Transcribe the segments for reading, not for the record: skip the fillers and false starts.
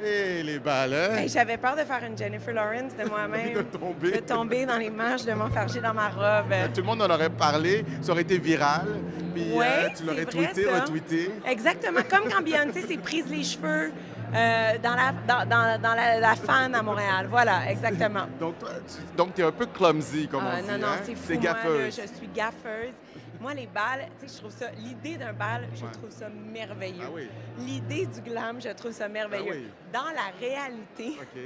Et les balles, hein? Hey, j'avais peur de faire une Jennifer Lawrence de moi-même. De tomber. De tomber dans les marches, de m'enfarger dans ma robe. Tout le monde en aurait parlé, ça aurait été viral, puis Ouais, tu l'aurais c'est vrai, tweeté, ça. retweeté. Exactement, comme quand Beyoncé s'est prise les cheveux dans la fan à Montréal. Voilà, exactement. Donc tu es un peu clumsy, comme on dit. Non, hein? c'est fou. T'es Moi, là, gaffeuse. je suis gaffeuse. Moi, les balles, tu sais, je trouve ça... L'idée d'un bal, je Ouais. trouve ça merveilleux. Ah oui. L'idée du glam, je trouve ça merveilleux. Ah oui. Dans la réalité, OK.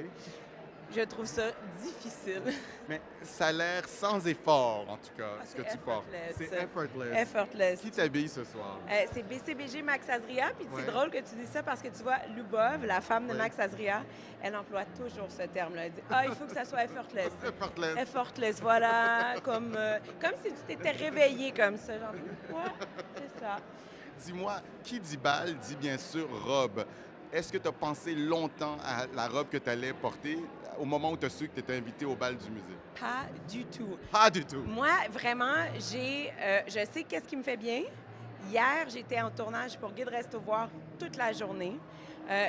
je trouve ça difficile. Mais ça a l'air sans effort, en tout cas, Ah, ce que c'est tu portes. effortless. C'est effortless. Effortless. Qui t'habille ce soir? C'est BCBG Max Azria, puis Ouais. c'est drôle que tu dis ça parce que tu vois, Lubov, la femme de Ouais. Max Azria, elle emploie toujours ce terme-là. Elle dit « Ah, il faut que ça soit effortless. » Effortless. Effortless, voilà, comme si tu t'étais réveillé comme ça. Genre, quoi? C'est ça. Dis-moi, qui dit bal dit bien sûr robe. Est-ce que tu as pensé longtemps à la robe que tu allais porter au moment où tu as su que tu étais invité au bal du musée? Pas du tout. Pas du tout. Moi, vraiment, je sais qu'est-ce qui me fait bien. Hier, j'étais en tournage pour Guide Resto Voir toute la journée.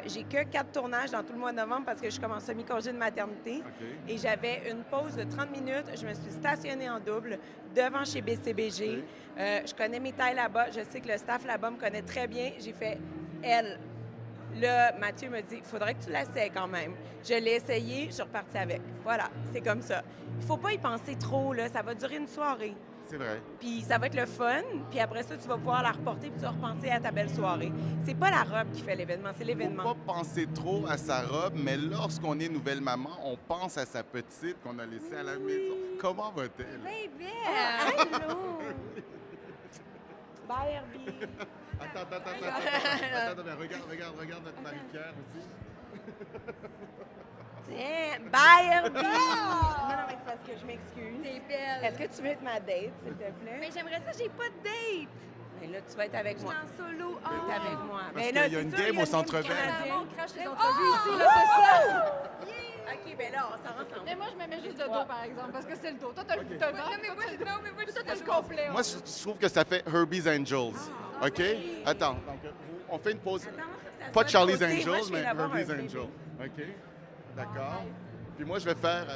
J'ai que 4 tournages dans tout le mois de novembre parce que je commence semi-congé de maternité. OK. Et j'avais une pause de 30 minutes. Je me suis stationnée en double devant chez BCBG. Je connais mes tailles là-bas. Je sais que le staff là-bas me connaît très bien. J'ai fait elle. Là, Mathieu me dit, il faudrait que tu l'essayes quand même. Je l'ai essayé, je suis repartie avec. Voilà, c'est comme ça. Il faut pas y penser trop, là. Ça va durer une soirée. C'est vrai. Puis ça va être le fun. Puis après ça, tu vas pouvoir la reporter puis tu vas repenser à ta belle soirée. C'est pas la robe qui fait l'événement, c'est Faut l'événement. pas penser trop à sa robe, mais lorsqu'on est nouvelle maman, on pense à sa petite qu'on a laissée à la maison. Comment va-t-elle? Baby! Allô? Bye, Herbie. Attends, mais regarde notre Marie-Pierre aussi. Tiens, bye, Herbie. Non, mais c'est parce que je m'excuse. T'es belle. Est-ce que tu veux être ma date, s'il te plaît? Mais j'aimerais ça, j'ai pas de date. Mais là, tu vas être avec Je moi. suis en solo. Tu vas être avec moi. Parce Mais qu'il là, y a c'est une sûr, game il y a au une Centre game Bell. canadienne. On crache les entrevues ici, là, c'est ça. OK, ben là, on s'en rend ensemble. Mais moi, je me mets juste le dos, par exemple, parce que c'est le dos. Toi, t'as le ventre. Non, mais moi, Toi, t'as le complet. Moi, je trouve que ça fait Herbie's Angels. OK? oui. Attends, donc, on fait une pause. Attends, ça Pas de soit à Charlie's côté. Moi, Angels, je mais viens d'avoir un Herbie's bébé. Angels. OK? D'accord. Puis moi, je vais faire...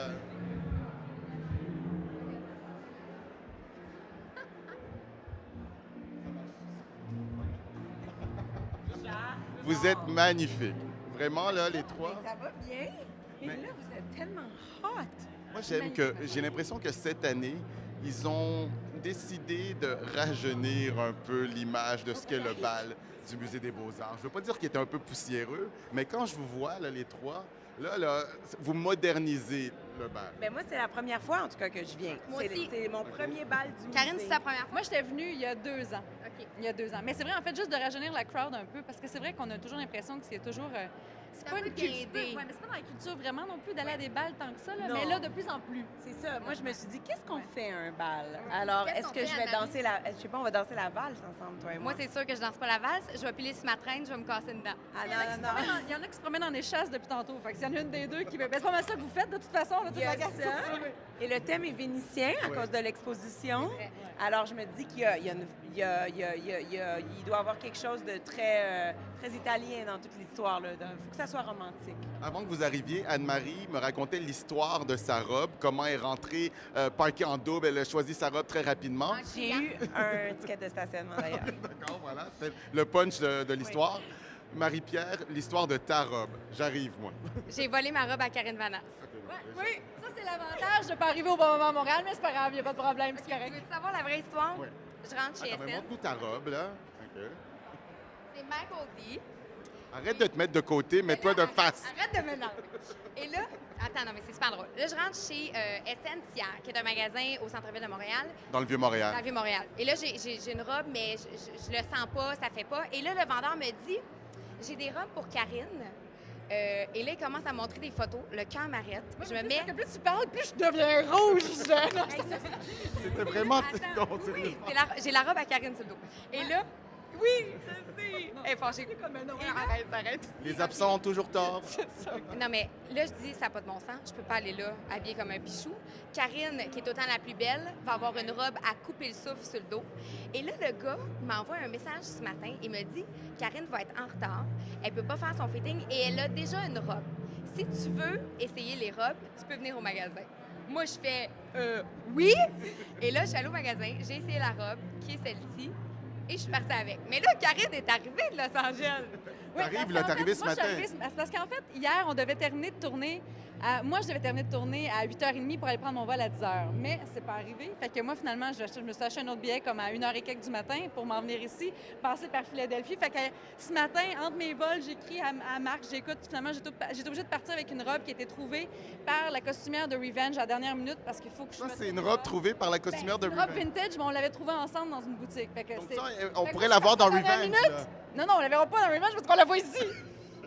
Vous êtes magnifiques. Vraiment, là, les trois. Ça va bien? Et Mais- là, vous êtes tellement hot. Moi, j'aime que... J'ai l'impression que cette année, ils ont décidé de rajeunir un peu l'image de ce qu'est le bal du Musée des Beaux-Arts. Je ne veux pas dire qu'il était un peu poussiéreux, mais quand je vous vois, là, les trois, là, vous modernisez le bal. Ben moi, c'est la première fois, en tout cas, que je viens. Moi aussi. C'est mon premier bal du Karine, musée. c'est ta première fois? Moi, j'étais venue il y a 2 ans. OK. Il y a 2 ans. Mais c'est vrai, en fait, juste de rajeunir la crowd un peu, parce que c'est vrai qu'on a toujours l'impression que c'est toujours... c'est un pas peu une culture. guindé. Ouais, mais c'est pas dans la culture vraiment non plus d'aller à des balles tant que ça, là. Non. Mais là, de plus en plus. C'est ça. Moi, je me suis dit, qu'est-ce qu'on fait à un bal? Alors, Qu'est-ce est-ce qu'on que fait, je vais Anne-Marie? danser je sais pas, on va danser la valse ensemble, toi et moi. Moi, c'est sûr que je danse pas la valse. Je vais piler sur ma traîne, je vais me casser dedans. Ah Il y en a qui se non, non, non. promènent en- il y en a qui se promènent en échasse depuis tantôt. Fait que s'il y en a une des deux qui... Ben, c'est pas mal ça que vous faites, de toute façon. Là, toute Il y a la gang. ça. Et le thème est vénitien à Ouais. cause de l'exposition. vrai. Alors, je me dis qu'il il doit y avoir quelque chose de très, très italien dans toute l'histoire. Il faut que ça soit romantique. Avant que vous arriviez, Anne-Marie me racontait l'histoire de sa robe, comment elle est rentrée, parquée en double, elle a choisi sa robe très rapidement. En J'ai criant. eu un ticket de stationnement, d'ailleurs. D'accord, voilà, c'est le punch de l'histoire. Marie-Pierre, l'histoire de ta robe. J'arrive, moi. J'ai volé ma robe à Karine Vanasse. Oui, ça, c'est l'avantage de ne pas arriver au bon moment à Montréal, mais c'est pas grave, il n'y a pas de problème, c'est Tu correct. veux savoir la vraie histoire? Oui. Je rentre chez Attends, mais SN. montre-nous ta robe, là. OK. C'est Michael D. Arrête de te mettre de côté, mets-toi de Arrête- face. Arrête de me lancer. Et là, attends, non, mais c'est super drôle. Là, je rentre chez Essentia, qui est un magasin au centre-ville de Montréal, Dans le dans Vieux-Montréal. la Vieux-Montréal. Et là, j'ai une robe, mais je le sens pas, ça fait pas. Et là, le vendeur me dit, j'ai des robes pour Karine. Et là, il commence à montrer des photos. Le cœur m'arrête. Je me mets... Plus tu parles, plus je deviens rouge. C'était vraiment... Attends, Non, oui, sérieusement. j'ai la robe à Karine sur le dos. Et là, Oui, je sais. Elle est fâchée. Comme un Arrête. Les absents ont toujours tort. Non, mais là, je dis, ça n'a pas de bon sens. Je peux pas aller là, habillée comme un pichou. Karine, qui est autant la plus belle, va avoir une robe à couper le souffle sur le dos. Et là, le gars m'envoie un message ce matin et me dit, Karine va être en retard. Elle peut pas faire son fitting et elle a déjà une robe. Si tu veux essayer les robes, tu peux venir au magasin. Moi, je fais oui. Et là, je suis allée au magasin, j'ai essayé la robe, qui est celle-ci, et je suis partie avec. Mais là, Karine est arrivée de Los Angeles. T'arrives, là, t'es arrivé ce moi, je suis matin. arrivée c'est parce qu'en fait, hier, on devait terminer de tourner. Moi, je devais terminer de tourner à 8h30 pour aller prendre mon vol à 10h. Mais c'est pas arrivé. Fait que moi, finalement, je me suis acheté un autre billet comme à 1h et quelques du matin pour m'en venir ici, passer par Philadelphie. Fait que ce matin, entre mes vols, j'écris à Marc, j'écoute. Finalement, j'étais obligée de partir avec une robe qui a été trouvée par la costumière de Revenge à la dernière minute parce qu'il faut que je Ça, me c'est une trouve robe trouvée par la costumière de une robe Revenge. vintage, mais on l'avait trouvée ensemble dans une boutique. Fait que Donc c'est- ça, on Fait pourrait que l'avoir dans je pense à la Revenge. minute. là. Non, on la verra pas dans Revenge parce qu'on la voit ici.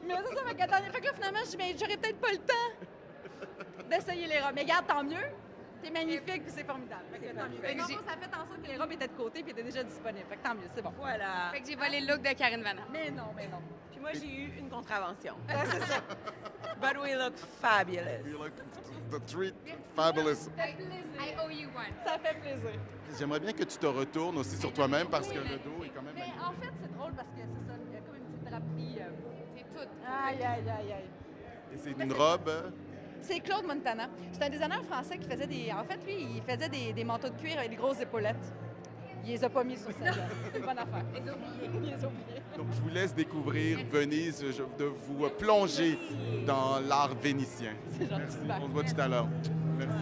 Mais c'est ça, fait que là, finalement, je dis, mais j'aurais peut-être pas le temps d'essayer les robes. Mais regarde, tant mieux. T'es magnifique, puis c'est formidable. Fait que tant mieux. Fait que Dans le j'ai- fond, ça a fait en sorte que les robes étaient de côté, puis étaient déjà disponibles. Fait que tant mieux, c'est bon. Voilà. Fait que j'ai volé le look de Karine Vanna. Mais non. Puis moi, j'ai eu une contravention. C'est ça. But we look fabulous. You look the treat fabulous. I owe you one. Ça fait plaisir. J'aimerais bien que tu te retournes aussi sur toi-même parce que le dos est quand même Mais magnifique. en fait, c'est drôle parce que c'est ça. Il y a comme une petite draperie. C'est tout. Aïe. Et c'est une robe. C'est Claude Montana. C'est un designer français qui faisait des... En fait, lui, il faisait des manteaux de cuir avec des grosses épaulettes. Il les a pas mis sur celle-là. C'est une bonne affaire. Il les a oubliés. Donc, je vous laisse découvrir Venise, de vous plonger dans l'art vénitien. C'est gentil. Merci. On se voit tout à l'heure. Merci.